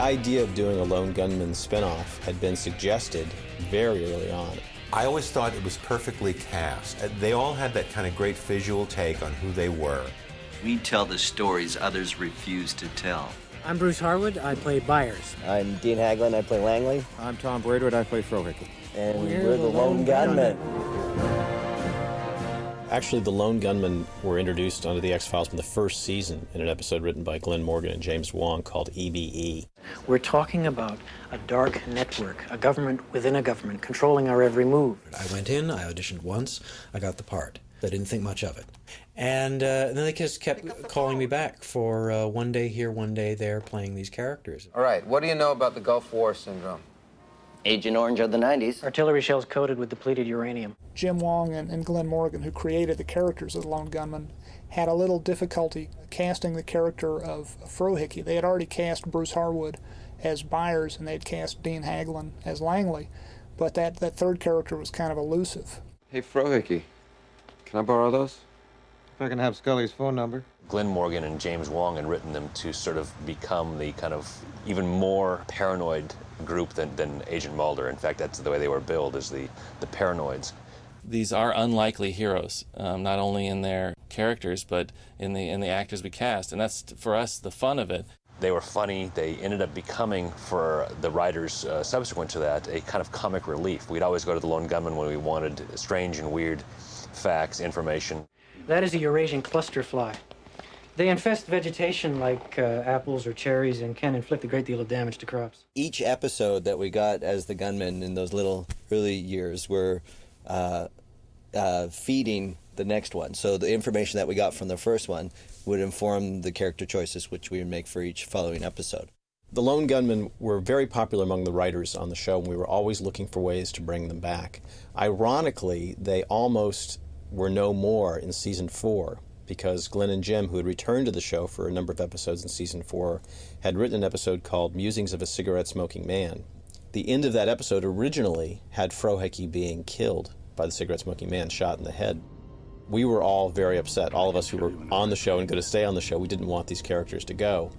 idea of doing a Lone Gunmen spinoff had been suggested very early on. I always thought it was perfectly cast. They all had that kind of great visual take on who they were. We tell the stories others refuse to tell. I'm Bruce Harwood. I play Byers. I'm Dean Haglund. I play Langley. I'm Tom Braidwood. I play Frohickey. And we're the Lone Gunmen. Actually, the Lone Gunmen were introduced onto the X-Files in the first season in an episode written by Glenn Morgan and James Wong called EBE. We're talking about a dark network, a government within a government, controlling our every move. I went in, I auditioned once, I got the part. I didn't think much of it. And then they just kept calling me back for one day here, one day there, playing these characters. All right, what do you know about the Gulf War syndrome? Agent Orange of the 90s. Artillery shells coated with depleted uranium. Jim Wong and Glenn Morgan, who created the characters of the Lone Gunmen, had a little difficulty casting the character of Frohickey. They had already cast Bruce Harwood as Byers, and they had cast Dean Haglund as Langley, but that third character was kind of elusive. Hey, Frohickey, can I borrow those? If I can have Scully's phone number. Glenn Morgan and James Wong had written them to sort of become the kind of even more paranoid group than Agent Mulder. In fact, that's the way they were billed, as the paranoids. These are unlikely heroes, not only in their characters, but in the actors we cast. And that's, for us, the fun of it. They were funny. They ended up becoming, for the writers subsequent to that, a kind of comic relief. We'd always go to the Lone Gunmen when we wanted strange and weird facts, information. That is a Eurasian cluster fly. They infest vegetation like apples or cherries and can inflict a great deal of damage to crops. Each episode that we got as the gunmen in those little early years were feeding the next one. So the information that we got from the first one would inform the character choices which we would make for each following episode. The Lone Gunmen were very popular among the writers on the show, and we were always looking for ways to bring them back. Ironically, they almost were no more in season 4, because Glenn and Jim, who had returned to the show for a number of episodes in season 4, had written an episode called Musings of a Cigarette-Smoking Man. The end of that episode originally had Frohickey being killed by the cigarette-smoking man, shot in the head. We were all very upset, all of us who were on the show and going to stay on the show. We didn't want these characters to go.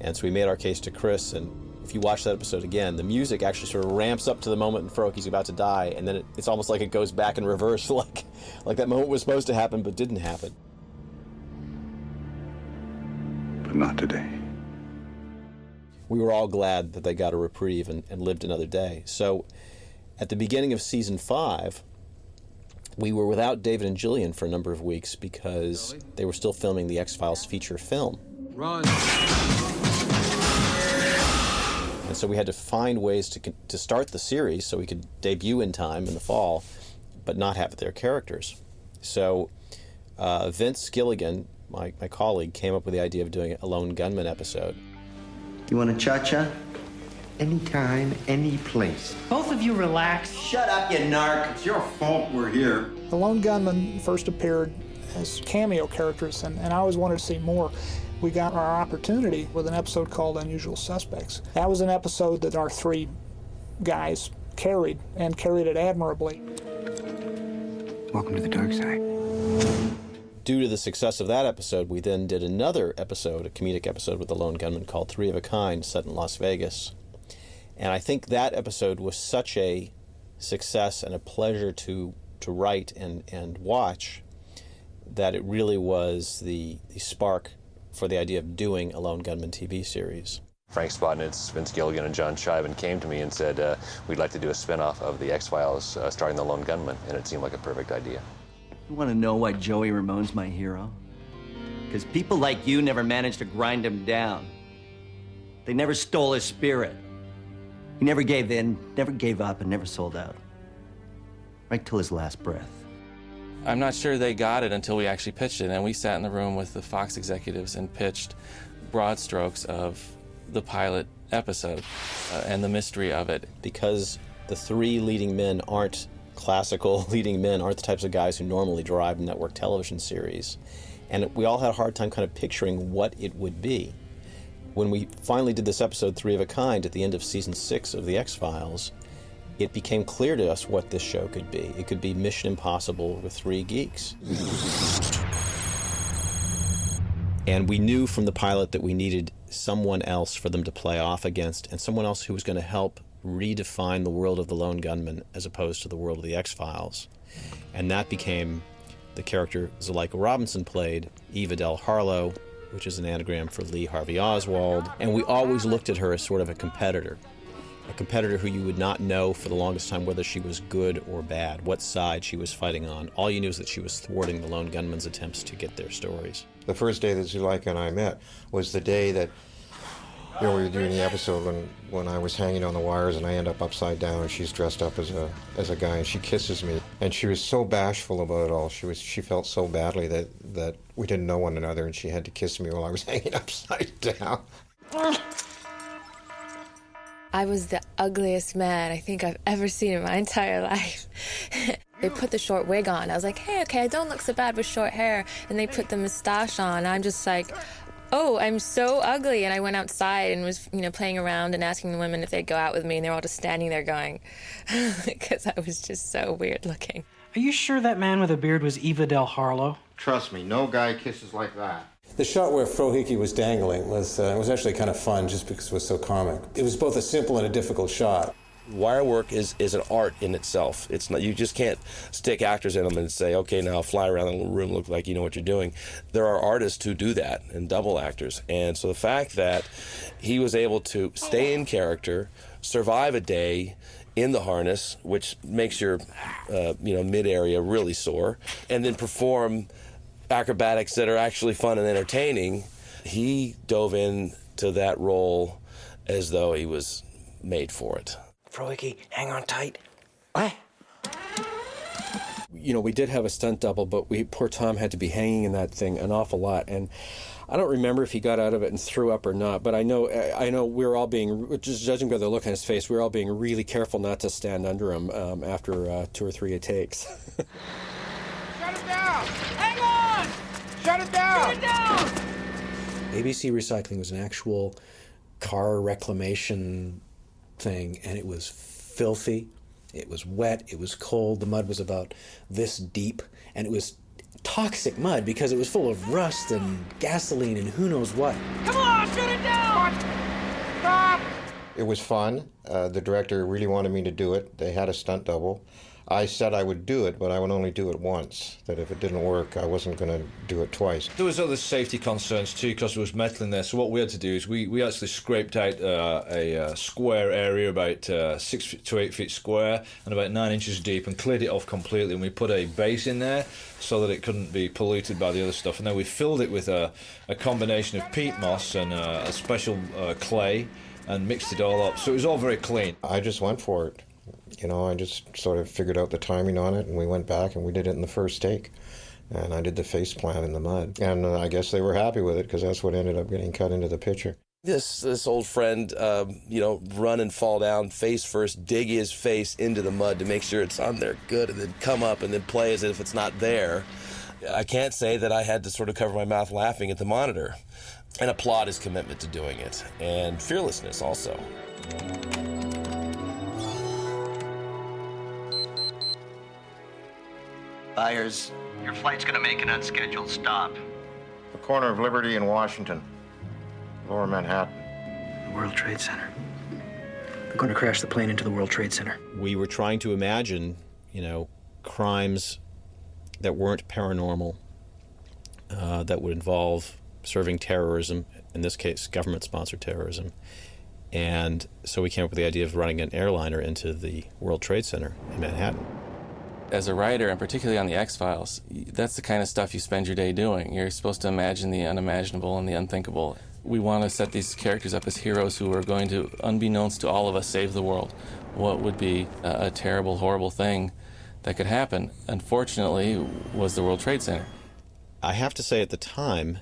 And so we made our case to Chris, and if you watch that episode again, the music actually sort of ramps up to the moment when Frohickey's about to die, and then it's almost like it goes back in reverse, like that moment was supposed to happen but didn't happen. But not today. We were all glad that they got a reprieve and lived another day. So at the beginning of season 5, we were without David and Gillian for a number of weeks because they were still filming the X-Files feature film. Run. And so we had to find ways to start the series so we could debut in time in the fall, but not have their characters. So Vince Gilligan, my colleague, came up with the idea of doing a Lone Gunmen episode. You want a cha-cha? Anytime, any place. Both of you relax. Shut up, you narc. It's your fault we're here. The Lone Gunmen first appeared as cameo characters, and I always wanted to see more. We got our opportunity with an episode called Unusual Suspects. That was an episode that our 3 guys carried, and carried it admirably. Welcome to the dark side. Due to the success of that episode, we then did another episode, a comedic episode with the Lone Gunmen called Three of a Kind, set in Las Vegas. And I think that episode was such a success and a pleasure to write and watch that it really was the spark for the idea of doing a Lone Gunmen TV series. Frank Spotnitz, Vince Gilligan, and John Shiven came to me and said, we'd like to do a spin-off of the X-Files starring the Lone Gunmen, and it seemed like a perfect idea. You want to know why Joey Ramone's my hero? Because people like you never managed to grind him down. They never stole his spirit. He never gave in, never gave up, and never sold out. Right till his last breath. I'm not sure they got it until we actually pitched it, and we sat in the room with the Fox executives and pitched broad strokes of the pilot episode and the mystery of it. Because the 3 leading men aren't classical leading men, aren't the types of guys who normally drive a network television series. And we all had a hard time kind of picturing what it would be. When we finally did this episode, Three of a Kind, at the end of season 6 of The X-Files, it became clear to us what this show could be. It could be Mission Impossible with 3 geeks. And we knew from the pilot that we needed someone else for them to play off against, and someone else who was going to help redefine the world of the Lone Gunmen as opposed to the world of the X-Files. And that became the character Zuleika Robinson played, Eva Del Harlow, which is an anagram for Lee Harvey Oswald. And we always looked at her as sort of a competitor who you would not know for the longest time whether she was good or bad, what side she was fighting on. All you knew is that she was thwarting the Lone Gunmen's attempts to get their stories. The first day that Zuleika and I met was the day that we were doing the episode when I was hanging on the wires and I end up upside down and she's dressed up as a guy and she kisses me. And she was so bashful about it all. She felt so badly that we didn't know one another and she had to kiss me while I was hanging upside down. I was the ugliest man I think I've ever seen in my entire life. They put the short wig on. I was like, hey, okay, I don't look so bad with short hair. And they put the mustache on. I'm just like, oh, I'm so ugly. And I went outside and was, playing around and asking the women if they'd go out with me. And they were all just standing there going, because I was just so weird looking. Are you sure that man with a beard was Eva Del Harlow? Trust me, no guy kisses like that. The shot where Frohike was dangling was actually kind of fun just because it was so comic. It was both a simple and a difficult shot. Wire work is an art in itself. It's not, you just can't stick actors in them and say, okay, now fly around the room, look like you know what you're doing. There are artists who do that, and double actors. And so the fact that he was able to stay in character, survive a day in the harness, which makes your mid area really sore, and then perform acrobatics that are actually fun and entertaining, he dove into that role as though he was made for it. Frohike, hang on tight. What? We did have a stunt double, but poor Tom had to be hanging in that thing an awful lot. And I don't remember if he got out of it and threw up or not, but I know we were all being, just judging by the look on his face, we were all being really careful not to stand under him after 2 or 3 takes. Shut it down! Hang on! Shut it down! Shut it down! ABC Recycling was an actual car reclamation thing, and it was filthy, it was wet, it was cold, the mud was about this deep, and it was toxic mud because it was full of rust and gasoline and who knows what. Come on, shut it down! Stop! It was fun. The director really wanted me to do it. They had a stunt double. I said I would do it, but I would only do it once. That if it didn't work, I wasn't going to do it twice. There was other safety concerns too, because there was metal in there. So what we had to do is we actually scraped out a square area about 6 to 8 feet square and about 9 inches deep, and cleared it off completely. And we put a base in there so that it couldn't be polluted by the other stuff. And then we filled it with a combination of peat moss and a special clay, and mixed it all up. So it was all very clean. I just went for it. I just sort of figured out the timing on it, and we went back and we did it in the first take. And I did the face plant in the mud. And I guess they were happy with it, because that's what ended up getting cut into the picture. This old friend, run and fall down face first, dig his face into the mud to make sure it's on there good, and then come up and then play as if it's not there. I can't say that I had to sort of cover my mouth laughing at the monitor, and applaud his commitment to doing it, and fearlessness also. Byers, your flight's gonna make an unscheduled stop. The corner of Liberty and Washington, Lower Manhattan. The World Trade Center. They're going to crash the plane into the World Trade Center. We were trying to imagine, crimes that weren't paranormal, that would involve serving terrorism, in this case, government-sponsored terrorism. And so we came up with the idea of running an airliner into the World Trade Center in Manhattan. As a writer, and particularly on the X-Files, that's the kind of stuff you spend your day doing. You're supposed to imagine the unimaginable and the unthinkable. We want to set these characters up as heroes who are going to, unbeknownst to all of us, save the world. What would be a terrible, horrible thing that could happen, unfortunately, was the World Trade Center. I have to say, at the time,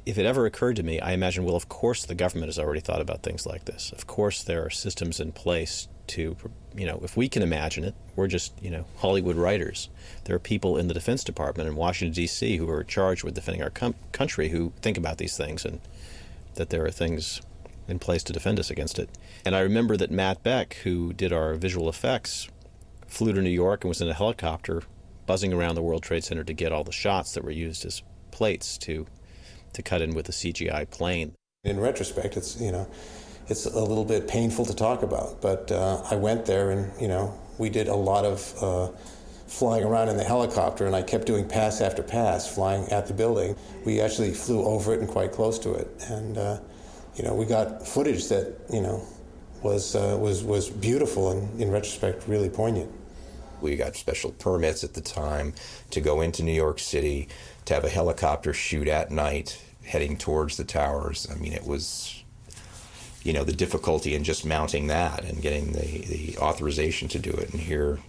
if it ever occurred to me, I imagined, well, of course the government has already thought about things like this. Of course there are systems in place to, if we can imagine it, we're just, Hollywood writers. There are people in the Defense Department in Washington, D.C. who are charged with defending our country who think about these things, and that there are things in place to defend us against it. And I remember that Matt Beck, who did our visual effects, flew to New York and was in a helicopter buzzing around the World Trade Center to get all the shots that were used as plates to to cut in with a CGI plane. In retrospect, it's it's a little bit painful to talk about, but I went there and we did a lot of flying around in the helicopter, and I kept doing pass after pass, flying at the building. We actually flew over it and quite close to it, and we got footage that was beautiful and in retrospect really poignant. We got special permits at the time to go into New York City, to have a helicopter shoot at night heading towards the towers. I mean, it was, the difficulty in just mounting that and getting the authorization to do it. And here,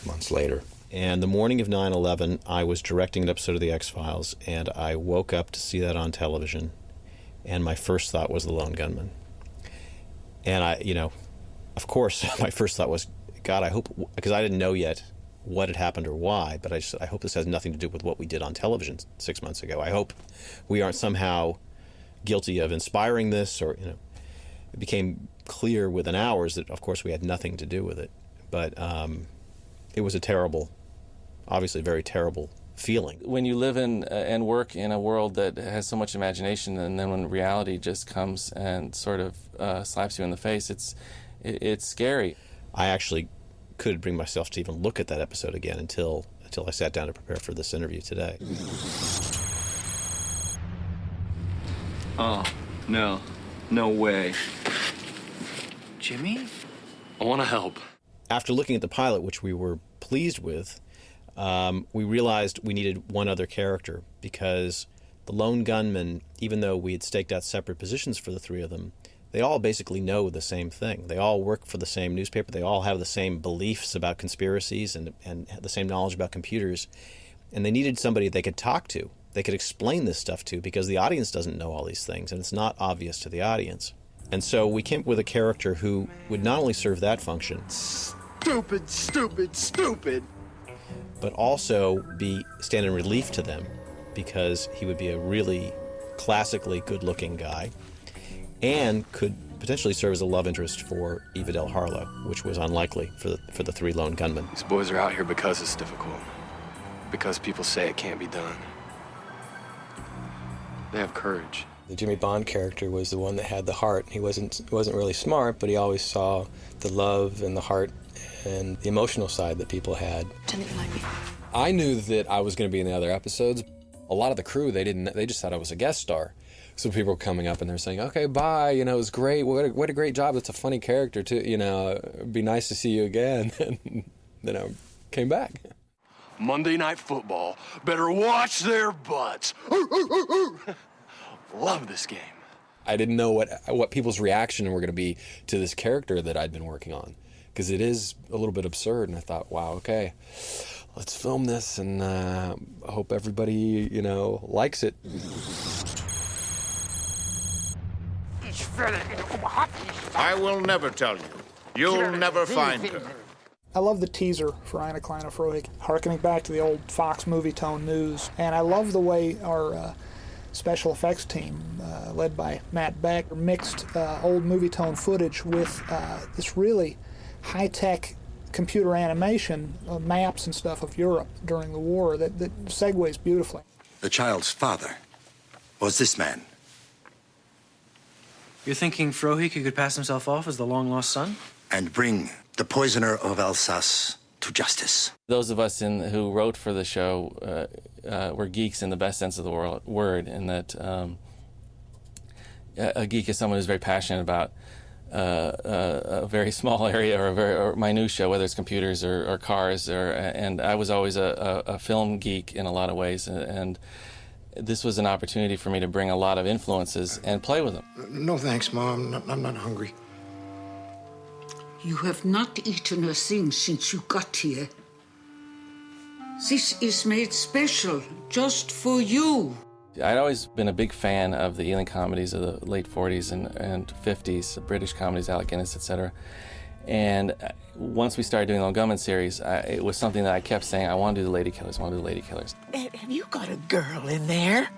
months later. And the morning of 9/11, I was directing an episode of The X-Files, and I woke up to see that on television, and my first thought was the Lone Gunmen. And of course, my first thought was, God, I hope, because I didn't know yet what had happened or why, but I hope this has nothing to do with what we did on television 6 months ago. I hope we aren't somehow guilty of inspiring this, or, it became clear within hours that, of course, we had nothing to do with it. But it was a terrible, obviously very terrible feeling. When you live in and work in a world that has so much imagination, and then when reality just comes and sort of slaps you in the face, it's scary. I actually couldn't bring myself to even look at that episode again until I sat down to prepare for this interview today. Oh, no way. Jimmy? I want to help. After looking at the pilot, which we were pleased with, we realized we needed one other character, because the Lone Gunmen, even though we had staked out separate positions for the three of them, they all basically know the same thing. They all work for the same newspaper. They all have the same beliefs about conspiracies and the same knowledge about computers. And they needed somebody they could talk to. They could explain this stuff to, because the audience doesn't know all these things, and it's not obvious to the audience. And so we came up with a character who would not only serve that function, Stupid, stupid, stupid. but also stand in relief to them, because he would be a really classically good-looking guy, and could potentially serve as a love interest for Eva Del Harlow, which was unlikely for the three Lone Gunmen. These boys are out here because it's difficult, because people say it can't be done. They have courage. The Jimmy Bond character was the one that had the heart. He wasn't really smart, but he always saw the love and the heart and the emotional side that people had. I knew that I was going to be in the other episodes. A lot of the crew, they just thought I was a guest star. So people were coming up and they're saying, okay, bye, it was great. What a great job. It's a funny character, too. It'd be nice to see you again. And then I came back. Monday Night Football better watch their butts. Love this game. I didn't know what people's reaction were going to be to this character that I'd been working on, because it is a little bit absurd. And I thought, wow, okay, let's film this, and I hope everybody, likes it. I will never tell you. You'll never find her. I love the teaser for Eine Kleine Frohig, harkening back to the old Fox movie tone news. And I love the way our special effects team, led by Matt Beck, mixed old movie tone footage with this really high-tech computer animation, maps and stuff of Europe during the war that segues beautifully. The child's father was this man. You're thinking Frohig could pass himself off as the long-lost son? And bring the poisoner of Alsace to justice. Those of us who wrote for the show were geeks in the best sense of the word, in that a geek is someone who's very passionate about a very small area or minutia, whether it's computers or cars. And I was always a film geek in a lot of ways, and this was an opportunity for me to bring a lot of influences and play with them. No thanks, Mom. I'm not hungry. You have not eaten a thing since you got here. This is made special just for you. I'd always been a big fan of the Ealing comedies of the late 40s and 50s, the British comedies, Alec Guinness, etc. And once we started doing the Lone Gunmen series, it was something that I kept saying, I want to do the Lady Killers, I want to do the Lady Killers. Have you got a girl in there?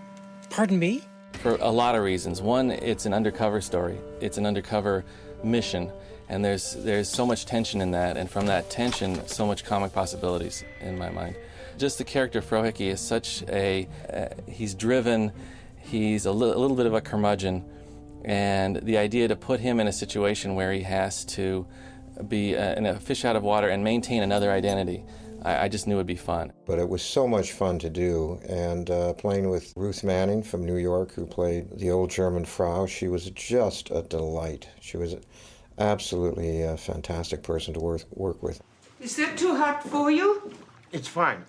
Pardon me? For a lot of reasons. One, it's an undercover story. It's an undercover mission. And there's so much tension in that, and from that tension, so much comic possibilities in my mind. Just the character Frohicke is such he's driven, He's a little bit of a curmudgeon, and the idea to put him in a situation where he has to be a fish out of water and maintain another identity, I just knew it would be fun. But it was so much fun to do, and playing with Ruth Manning from New York, who played the old German Frau, she was just a delight. She was absolutely a fantastic person to work with. Is that too hot for you? It's fine.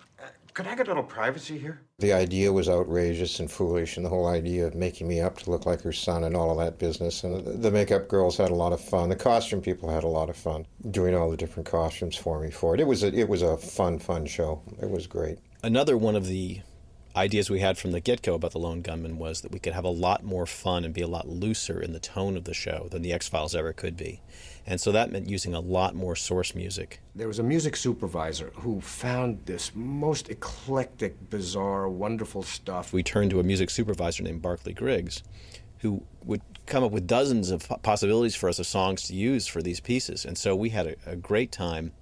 Could I get a little privacy here? The idea was outrageous and foolish, and the whole idea of making me up to look like her son and all of that business. And the makeup girls had a lot of fun. The costume people had a lot of fun doing all the different costumes for me for it. It was a fun show. It was great. Another one of the ideas we had from the get-go about the Lone Gunmen was that we could have a lot more fun and be a lot looser in the tone of the show than the X-Files ever could be. And so that meant using a lot more source music. There was a music supervisor who found this most eclectic, bizarre, wonderful stuff. We turned to a music supervisor named Barclay Griggs, who would come up with dozens of possibilities for us of songs to use for these pieces. And so we had a great time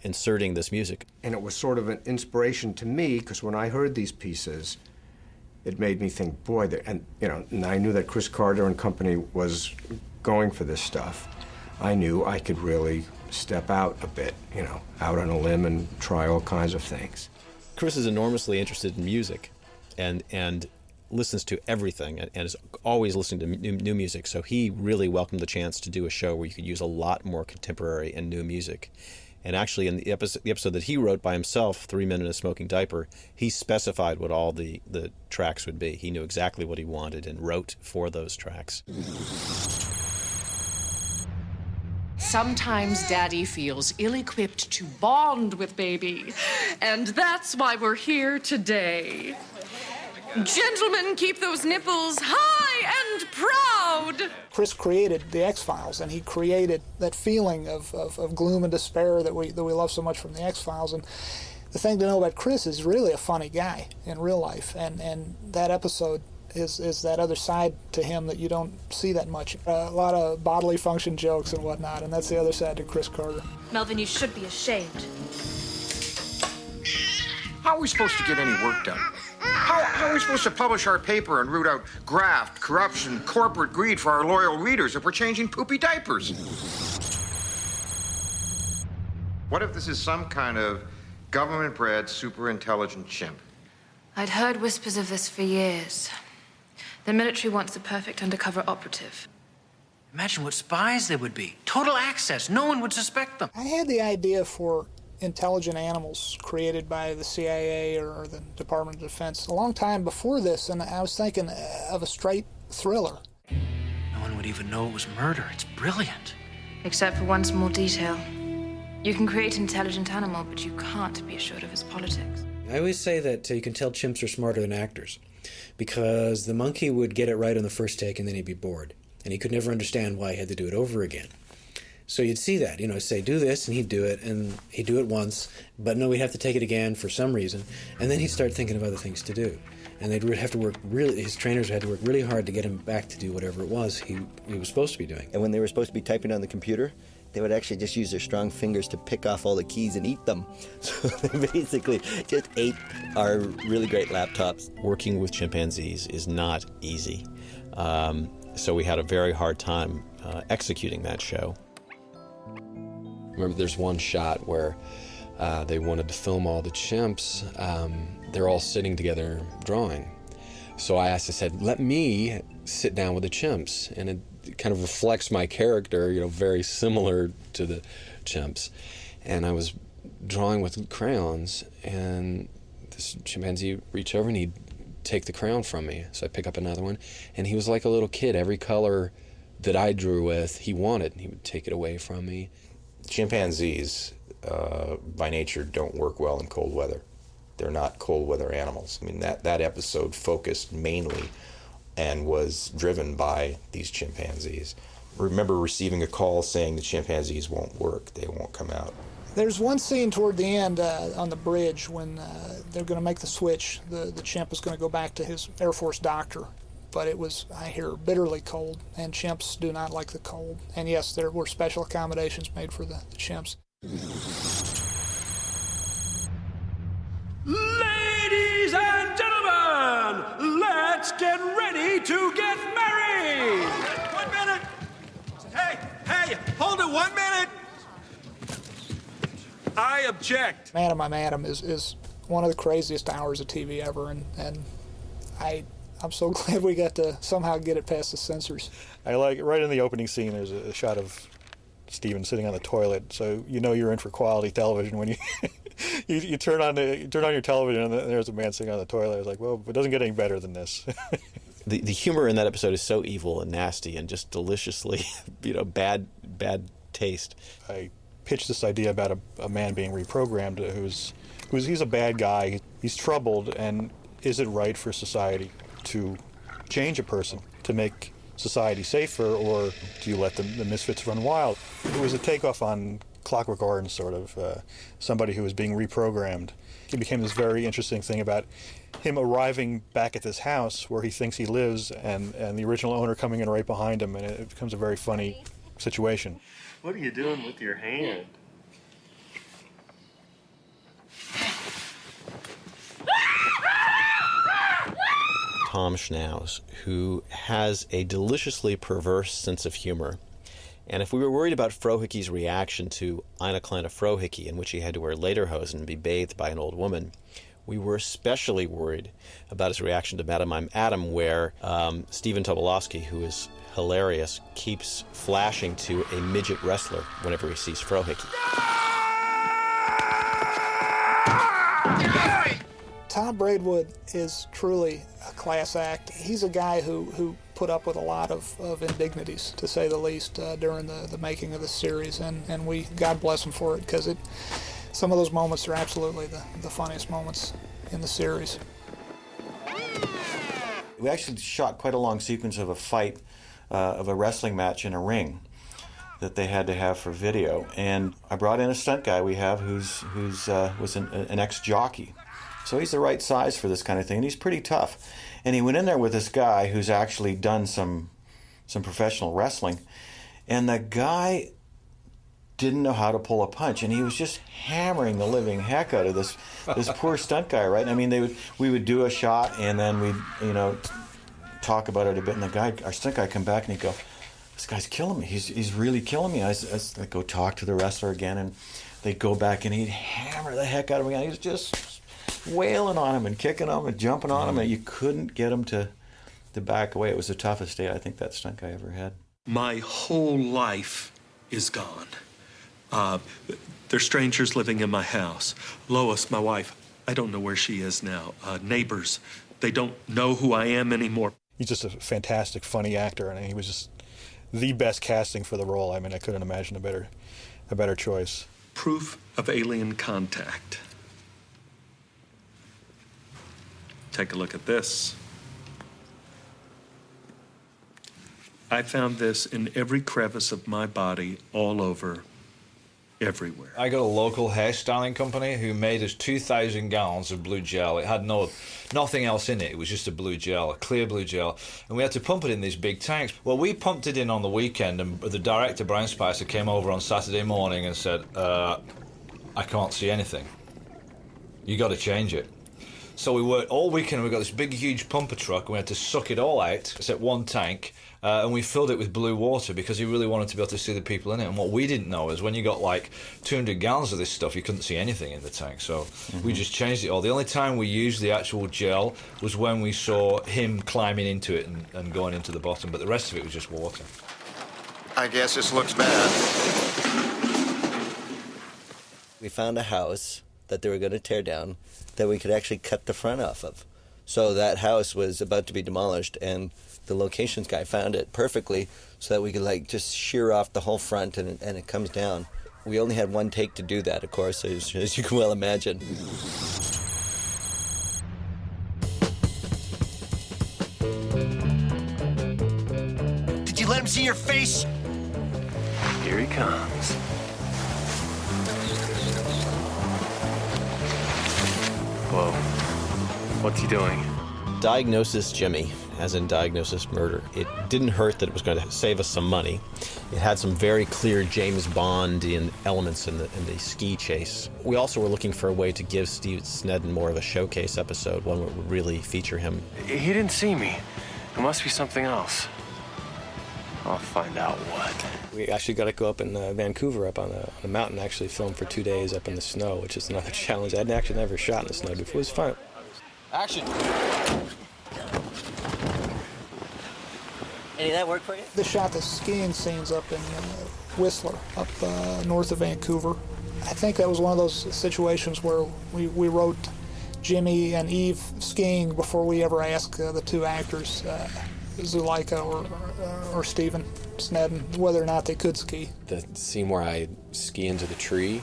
inserting this music. And it was sort of an inspiration to me, because when I heard these pieces, it made me think, boy, and I knew that Chris Carter and company was going for this stuff. I knew I could really step out a bit, out on a limb and try all kinds of things. Chris is enormously interested in music and listens to everything and is always listening to new music. So he really welcomed the chance to do a show where you could use a lot more contemporary and new music. And actually, in the episode that he wrote by himself, 3 Men in a Smoking Diaper, he specified what all the tracks would be. He knew exactly what he wanted and wrote for those tracks. Sometimes Daddy feels ill-equipped to bond with Baby, and that's why we're here today. Gentlemen, keep those nipples high and proud! Chris created the X-Files, and he created that feeling of gloom and despair that we love so much from the X-Files. And the thing to know about Chris is really a funny guy in real life, and that episode is that other side to him that you don't see that much. A lot of bodily function jokes and whatnot, and that's the other side to Chris Carter. Melvin, you should be ashamed. How are we supposed to get any work done? How are we supposed to publish our paper and root out graft, corruption, corporate greed for our loyal readers if we're changing poopy diapers? What if this is some kind of government-bred, super-intelligent chimp? I'd heard whispers of this for years. The military wants the perfect undercover operative. Imagine what spies there would be. Total access. No one would suspect them. I had the idea for intelligent animals created by the CIA or the Department of Defense a long time before this, and I was thinking of a straight thriller. No one would even know it was murder. It's brilliant. Except for one small detail. You can create an intelligent animal, but you can't be assured of its politics. I always say that you can tell chimps are smarter than actors, because the monkey would get it right on the first take and then he'd be bored, and he could never understand why he had to do it over again. So you'd see that, say, do this, and he'd do it, and he'd do it once, but no, we'd have to take it again for some reason, and then he'd start thinking of other things to do. And they'd have to work his trainers had to work really hard to get him back to do whatever it was he was supposed to be doing. And when they were supposed to be typing on the computer, they would actually just use their strong fingers to pick off all the keys and eat them. So they basically just ate our really great laptops. Working with chimpanzees is not easy. So we had a very hard time executing that show. Remember, there's one shot where they wanted to film all the chimps. They're all sitting together drawing. So I said, let me sit down with the chimps. And it kind of reflects my character, very similar to the chimps. And I was drawing with crayons, and this chimpanzee reached over and he'd take the crayon from me. So I pick up another one, and he was like a little kid. Every color that I drew with, he wanted, and he would take it away from me. Chimpanzees, by nature, don't work well in cold weather. They're not cold weather animals. I mean, that episode focused mainly and was driven by these chimpanzees. I remember receiving a call saying the chimpanzees won't work, they won't come out. There's one scene toward the end on the bridge when they're going to make the switch. The chimp is going to go back to his Air Force doctor. But it was, I hear, bitterly cold, and chimps do not like the cold. And yes, there were special accommodations made for the chimps. Ladies and gentlemen, let's get ready on, 1 minute! I object. Man, I'm Adam is one of the craziest hours of TV ever, and I'm so glad we got to somehow get it past the censors. I like right in the opening scene. There's a shot of Steven sitting on the toilet, so you know you're in for quality television when you you turn on your television and there's a man sitting on the toilet. I was like, well, it doesn't get any better than this. The humor in that episode is so evil and nasty and just deliciously, bad taste. I pitched this idea about a man being reprogrammed he's a bad guy. He's troubled, and is it right for society to change a person to make society safer, or do you let the misfits run wild? It was a takeoff on Clockwork Orange, sort of, somebody who was being reprogrammed. It became this very interesting thing about him arriving back at this house where he thinks he lives, and the original owner coming in right behind him, and it becomes a very funny situation. What are you doing with your hand? Tom Schnauz, who has a deliciously perverse sense of humor. And if we were worried about Frohicke's reaction to Eine kleine Frohicke, in which he had to wear lederhosen and be bathed by an old woman, we were especially worried about his reaction to Madam I'm Adam, where Stephen Tobolowsky, who is hilarious, keeps flashing to a midget wrestler whenever he sees Frohicke. Tom Braidwood is truly a class act. He's a guy who put up with a lot of indignities, to say the least, during the making of the series, and we, God bless him for it, because some of those moments are absolutely the funniest moments in the series. We actually shot quite a long sequence of a fight, of a wrestling match in a ring that they had to have for video, and I brought in a stunt guy we have who's was an ex-jockey. So he's the right size for this kind of thing, and he's pretty tough. And he went in there with this guy who's actually done some professional wrestling, and the guy didn't know how to pull a punch, and he was just hammering the living heck out of this poor stunt guy, right? I mean, we would do a shot, and then we'd talk about it a bit, and our stunt guy come back and he'd go, "This guy's killing me. He's really killing me." I'd go talk to the wrestler again, and they'd go back and he'd hammer the heck out of me, and he was just wailing on him and kicking him and jumping on him, and you couldn't get him to back away. It was the toughest day I think that stunt guy ever had. My whole life is gone. There's strangers living in my house. Lois, my wife, I don't know where she is now. Neighbors, they don't know who I am anymore. He's just a fantastic, funny actor, and he was just the best casting for the role. I mean, I couldn't imagine a better choice. Proof of alien contact. Take a look at this. I found this in every crevice of my body, all over, everywhere. I got a local hairstyling company who made us 2,000 gallons of blue gel. It had nothing else in it. It was just a blue gel, a clear blue gel. And we had to pump it in these big tanks. Well, we pumped it in on the weekend, and the director, Brian Spicer, came over on Saturday morning and said, I can't see anything. You got to change it. So we worked all weekend. We got this big, huge pumper truck, and we had to suck it all out, except one tank, and we filled it with blue water because he really wanted to be able to see the people in it. And what we didn't know is when you got like 200 gallons of this stuff, you couldn't see anything in the tank. So we just changed it all. The only time we used the actual gel was when we saw him climbing into it and going into the bottom, but the rest of it was just water. I guess this looks bad. We found a house that they were going to tear down that we could actually cut the front off of. So that house was about to be demolished, and the locations guy found it perfectly so that we could just shear off the whole front and it comes down. We only had one take to do that, of course, as you can well imagine. Did you let him see your face? Here he comes. Whoa. What's he doing? Diagnosis Jimmy, as in Diagnosis Murder. It didn't hurt that it was going to save us some money. It had some very clear James Bondian elements in the ski chase. We also were looking for a way to give Steve Snedden more of a showcase episode, one that would really feature him. He didn't see me. It must be something else. I'll find out what. We actually got to go up in Vancouver, up on a mountain, actually film for 2 days up in the snow, which is another challenge. I'd actually never shot in the snow before. It was fun. Action. Any of that work for you? They shot the skiing scenes up in Whistler, up north of Vancouver. I think that was one of those situations where we wrote Jimmy and Eve skiing before we ever asked the two actors, Zuleika or Stephen Snedden, whether or not they could ski. The scene where I ski into the tree.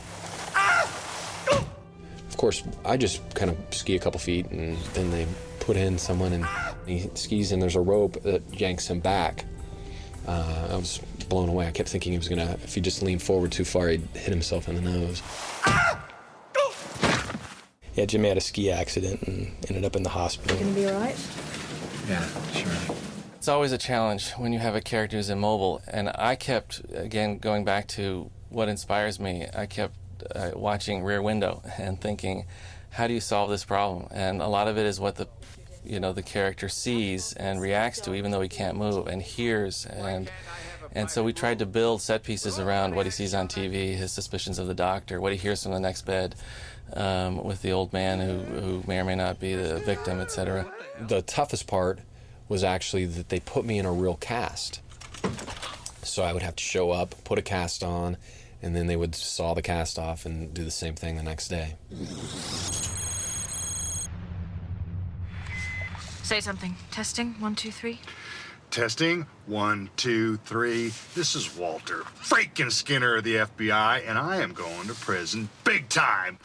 Of course, I just kind of ski a couple feet, and then they put in someone, and he skis, and there's a rope that yanks him back. I was blown away. I kept thinking he was gonna, if he just leaned forward too far, he'd hit himself in the nose. Yeah, Jimmy had a ski accident and ended up in the hospital. You gonna be all right? Yeah, sure. It's always a challenge when you have a character who's immobile, and I kept, again, going back to what inspires me, I kept watching Rear Window and thinking, how do you solve this problem? And a lot of it is what the character sees and reacts to, even though he can't move, and hears, and so we tried to build set pieces around what he sees on TV, his suspicions of the doctor, what he hears from the next bed, with the old man who may or may not be the victim, etc. The toughest part was actually that they put me in a real cast. So I would have to show up, put a cast on, and then they would saw the cast off and do the same thing the next day. Say something. Testing. 1, 2, 3. Testing. 1, 2, 3. This is Walter, freaking Skinner of the FBI, and I am going to prison big time.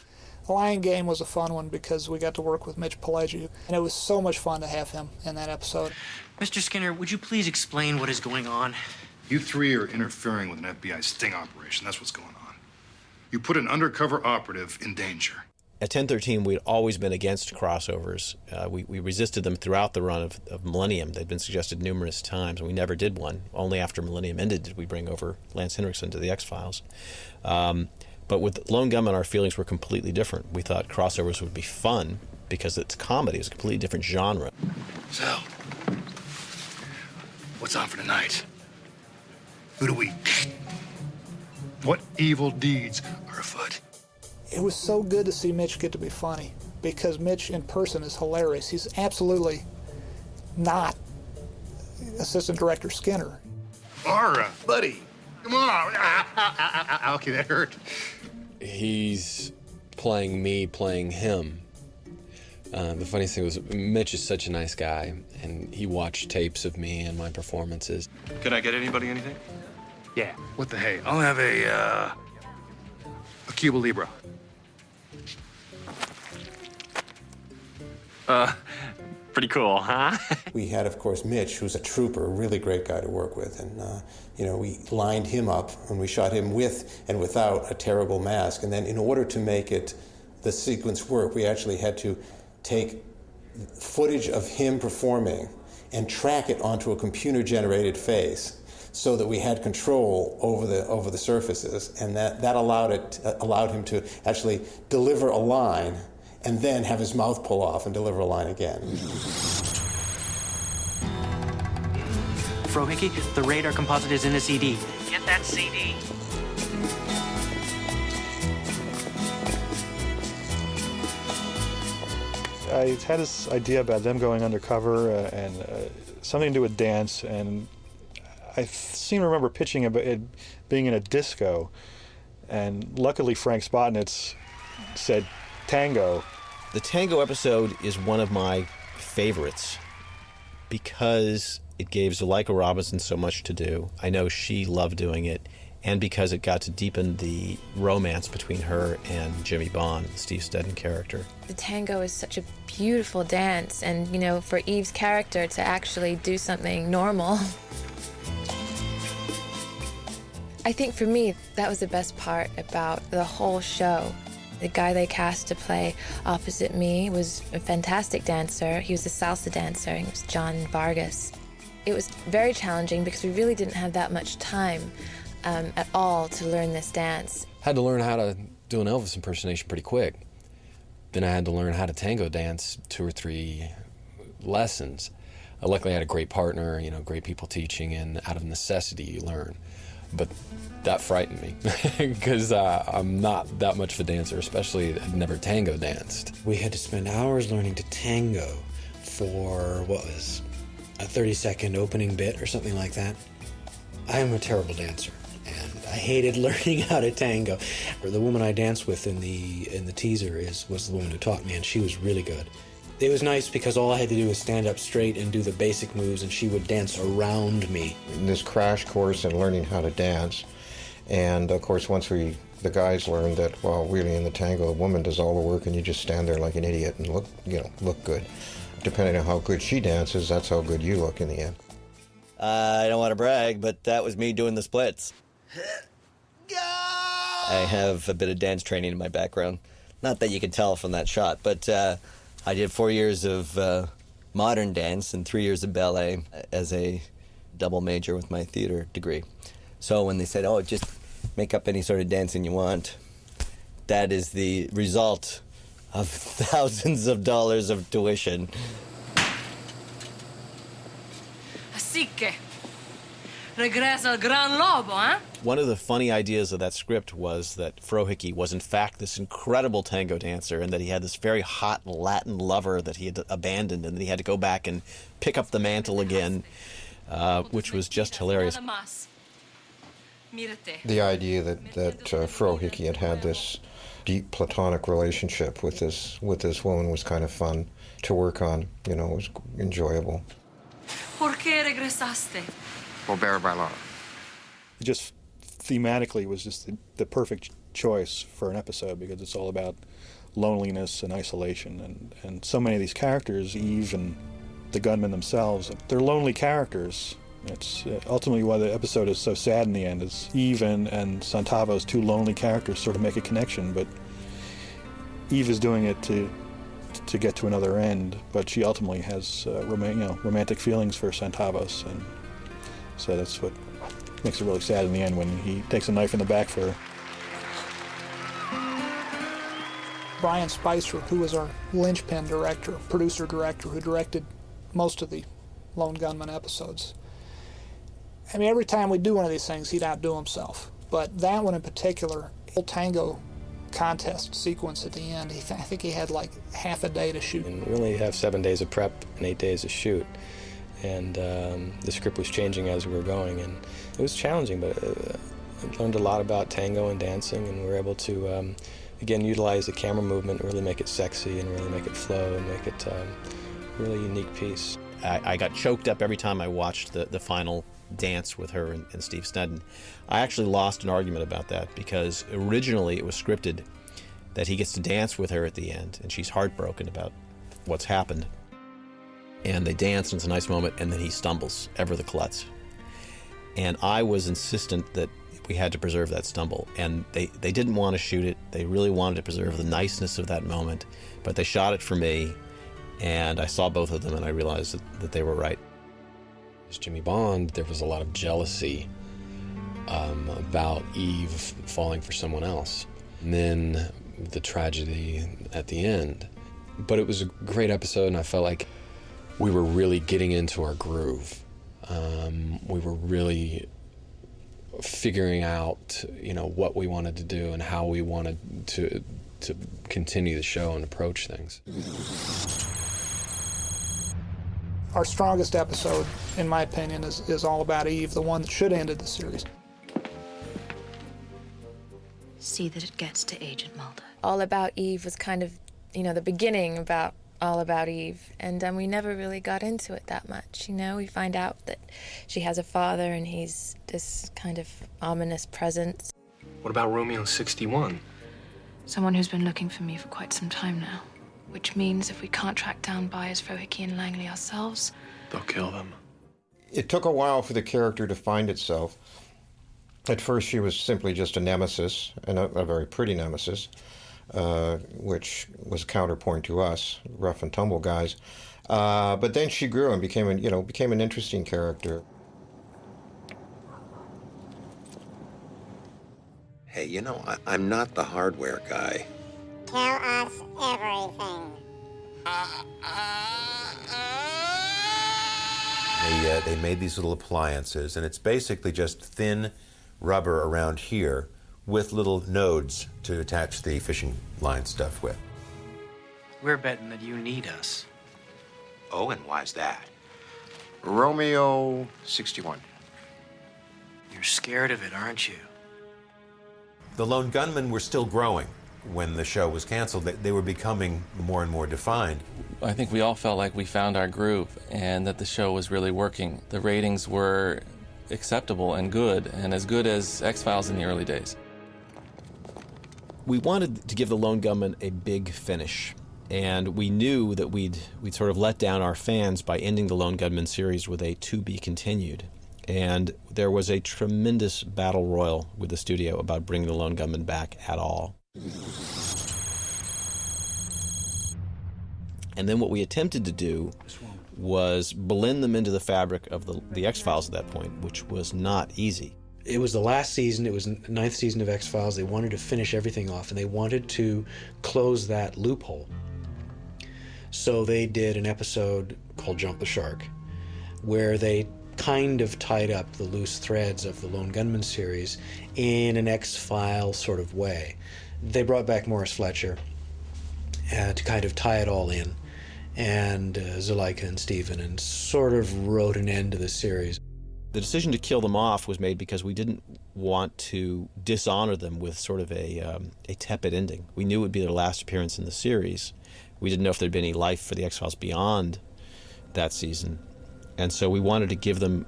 The Lion Game was a fun one because we got to work with Mitch Pileggi, and it was so much fun to have him in that episode. Mr. Skinner, would you please explain what is going on? You three are interfering with an FBI sting operation. That's what's going on. You put an undercover operative in danger. At 1013, we'd always been against crossovers. We resisted them throughout the run of Millennium. They'd been suggested numerous times, and we never did one. Only after Millennium ended did we bring over Lance Henriksen to the X-Files. But with Lone Gunmen, our feelings were completely different. We thought crossovers would be fun because it's comedy. It's a completely different genre. So, what's on for tonight? Who do we... What evil deeds are afoot? It was so good to see Mitch get to be funny because Mitch in person is hilarious. He's absolutely not Assistant Director Skinner. Aura, buddy, come on. Okay, that hurt. He's playing me, playing him. The funniest thing was Mitch is such a nice guy, and he watched tapes of me and my performances. Can I get anybody anything? Yeah. What the hey? I'll have a Cuba Libre. Pretty cool, huh? We had, of course, Mitch, who's a trooper, a really great guy to work with, and we lined him up and we shot him with and without a terrible mask. And then in order to make the sequence work, we actually had to take footage of him performing and track it onto a computer-generated face so that we had control over the surfaces, and that allowed him to actually deliver a line and then have his mouth pull off and deliver a line again. Frohickey, the radar composite is in the CD. Get that CD. I had this idea about them going undercover and something to do with dance, and I seem to remember pitching it being in a disco, and luckily Frank Spotnitz said tango. The tango episode is one of my favorites because it gave Zuleika Robinson so much to do. I know she loved doing it, and because it got to deepen the romance between her and Jimmy Bond, the Steve Snedden character. The tango is such a beautiful dance, and, for Eve's character to actually do something normal. I think for me, that was the best part about the whole show. The guy they cast to play opposite me was a fantastic dancer. He was a salsa dancer. He was John Vargas. It was very challenging because we really didn't have that much time at all to learn this dance. Had to learn how to do an Elvis impersonation pretty quick. Then I had to learn how to tango dance 2 or 3 lessons. Luckily I had a great partner, great people teaching, and out of necessity you learn. But that frightened me because I'm not that much of a dancer, especially I'd never tango danced. We had to spend hours learning to tango for, what was a 30-second opening bit or something like that. I am a terrible dancer, and I hated learning how to tango. The woman I danced with in the teaser was the woman who taught me, and she was really good. It was nice because all I had to do was stand up straight and do the basic moves, and she would dance around me. In this crash course in learning how to dance, and of course once the guys learned that, well, really in the tango, a woman does all the work and you just stand there like an idiot and look good. Depending on how good she dances, that's how good you look in the end. I don't want to brag, but that was me doing the splits. I have a bit of dance training in my background. Not that you can tell from that shot, but I did 4 years of modern dance and 3 years of ballet as a double major with my theater degree. So when they said, oh, just make up any sort of dancing you want, that is the result of thousands of dollars of tuition. Así que, regresa el gran lobo, eh? One of the funny ideas of that script was that Frohickey was in fact this incredible tango dancer and that he had this very hot Latin lover that he had abandoned and that he had to go back and pick up the mantle again, which was just hilarious. The idea that Frohickey had this deep platonic relationship with this woman was kind of fun to work on. It was enjoyable. ¿Por qué regresaste? Volver a bailar. Just thematically was just the perfect choice for an episode because it's all about loneliness and isolation, and so many of these characters, Eve and the gunmen themselves, they're lonely characters. It's ultimately why the episode is so sad in the end, is Eve and Santavo's two lonely characters sort of make a connection, but Eve is doing it to get to another end, but she ultimately has romantic feelings for Santavos, and so that's what makes it really sad in the end when he takes a knife in the back for her. Brian Spicer, who was our linchpin director, producer-director, who directed most of the Lone Gunmen episodes. I mean, every time we do one of these things, he'd outdo himself. But that one in particular, the tango contest sequence at the end, I think he had like half a day to shoot. And we only have 7 days of prep and 8 days of shoot. And the script was changing as we were going, and it was challenging, but I learned a lot about tango and dancing, and we were able to, again, utilize the camera movement, really make it sexy and really make it flow and make it a really unique piece. I got choked up every time I watched the final dance with her and Steve Sneddon. I actually lost an argument about that because originally it was scripted that he gets to dance with her at the end and she's heartbroken about what's happened. And they dance and it's a nice moment and then he stumbles, ever the klutz. And I was insistent that we had to preserve that stumble. And they didn't want to shoot it. They really wanted to preserve the niceness of that moment. But they shot it for me and I saw both of them and I realized that they were right. As Jimmy Bond, there was a lot of jealousy about Eve falling for someone else. And then the tragedy at the end. But it was a great episode and I felt like we were really getting into our groove. We were really figuring out, what we wanted to do and how we wanted to continue the show and approach things. Our strongest episode, in my opinion, is All About Eve, the one that should have ended the series. See that it gets to Agent Mulder. All About Eve was kind of, the beginning about All About Eve, and we never really got into it that much. We find out that she has a father and he's this kind of ominous presence. What about Romeo 61? Someone who's been looking for me for quite some time now. Which means if we can't track down buyers Frohickey and Langley ourselves, they'll kill them. It took a while for the character to find itself. At first she was simply just a nemesis, and a very pretty nemesis, which was a counterpoint to us, rough and tumble guys. But then she grew and became an interesting character. Hey, I'm not the hardware guy. Tell us everything. They made these little appliances, and it's basically just thin rubber around here with little nodes to attach the fishing line stuff with. We're betting that you need us. Oh, and why's that? Romeo 61. You're scared of it, aren't you? The Lone Gunmen were still growing when the show was canceled. They were becoming more and more defined. I think we all felt like we found our groove and that the show was really working. The ratings were acceptable and good, and as good as X-Files in the early days. We wanted to give the Lone Gunmen a big finish, and we knew that we'd sort of let down our fans by ending the Lone Gunmen series with a to be continued. And there was a tremendous battle royal with the studio about bringing the Lone Gunmen back at all. And then what we attempted to do was blend them into the fabric of the X-Files at that point, which was not easy. It was the last season, it was the 9th season of X-Files. They wanted to finish everything off, and they wanted to close that loophole. So they did an episode called Jump the Shark, where they kind of tied up the loose threads of the Lone Gunmen series in an X-File sort of way. They brought back Morris Fletcher to kind of tie it all in, and Zuleika and Steven, and sort of wrote an end to the series. The decision to kill them off was made because we didn't want to dishonor them with sort of a tepid ending. We knew it would be their last appearance in the series. We didn't know if there'd be any life for the X-Files beyond that season. And so we wanted to give them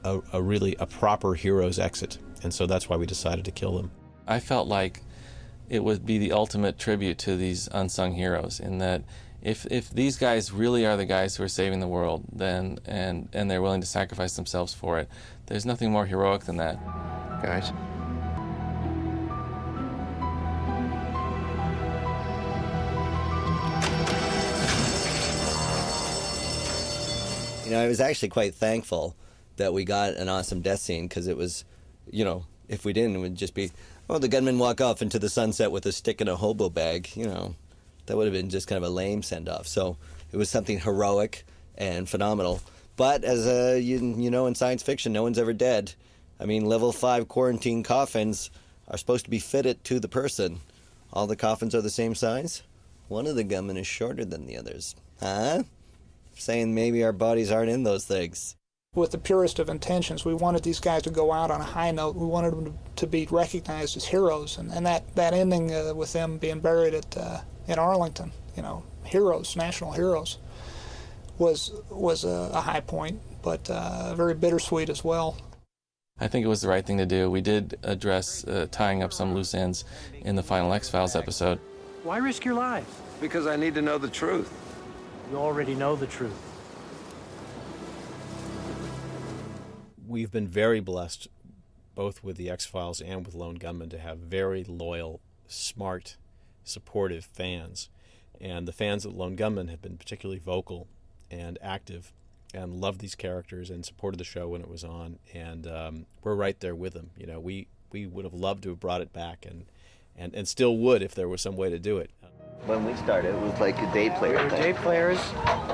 a really proper hero's exit. And so that's why we decided to kill them. I felt like it would be the ultimate tribute to these unsung heroes, in that if these guys really are the guys who are saving the world, then and they're willing to sacrifice themselves for it, there's nothing more heroic than that. Guys. You know, I was actually quite thankful that we got an awesome death scene, because it was, you know, if we didn't, it would just be, oh, the gunmen walk off into the sunset with a stick and a hobo bag, you know. That would have been just kind of a lame send-off. So it was something heroic and phenomenal. But as you know, in science fiction, no one's ever dead. I mean, level 5 quarantine coffins are supposed to be fitted to the person. All the coffins are the same size. One of the gunmen is shorter than the others. Huh? Saying maybe our bodies aren't in those things. With the purest of intentions, we wanted these guys to go out on a high note. We wanted them to be recognized as heroes. And that ending with them being buried in Arlington, you know, heroes, national heroes, was a high point, but very bittersweet as well. I think it was the right thing to do. We did address tying up some loose ends in the final X-Files episode. Why risk your life? Because I need to know the truth. You already know the truth. We've been very blessed, both with the X-Files and with Lone Gunmen, to have very loyal, smart, supportive fans. And the fans of Lone Gunmen have been particularly vocal and active and loved these characters and supported the show when it was on. And we're right there with them. You know, we would have loved to have brought it back and still would if there was some way to do it. When we started, it was like a day player We were thing. day players,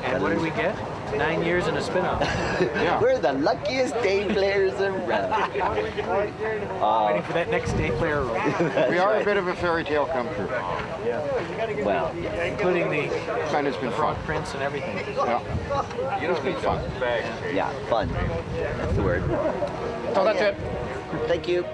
and what did we get? 9 years and a spin-off. Yeah. We're the luckiest day players around. Waiting for that next day player role. We are a bit of a fairy tale come true. Yeah. Well, including the and it's been frog fun. prince and everything. Yeah. It's been fun. yeah, fun. That's the word. So that's it. Thank you.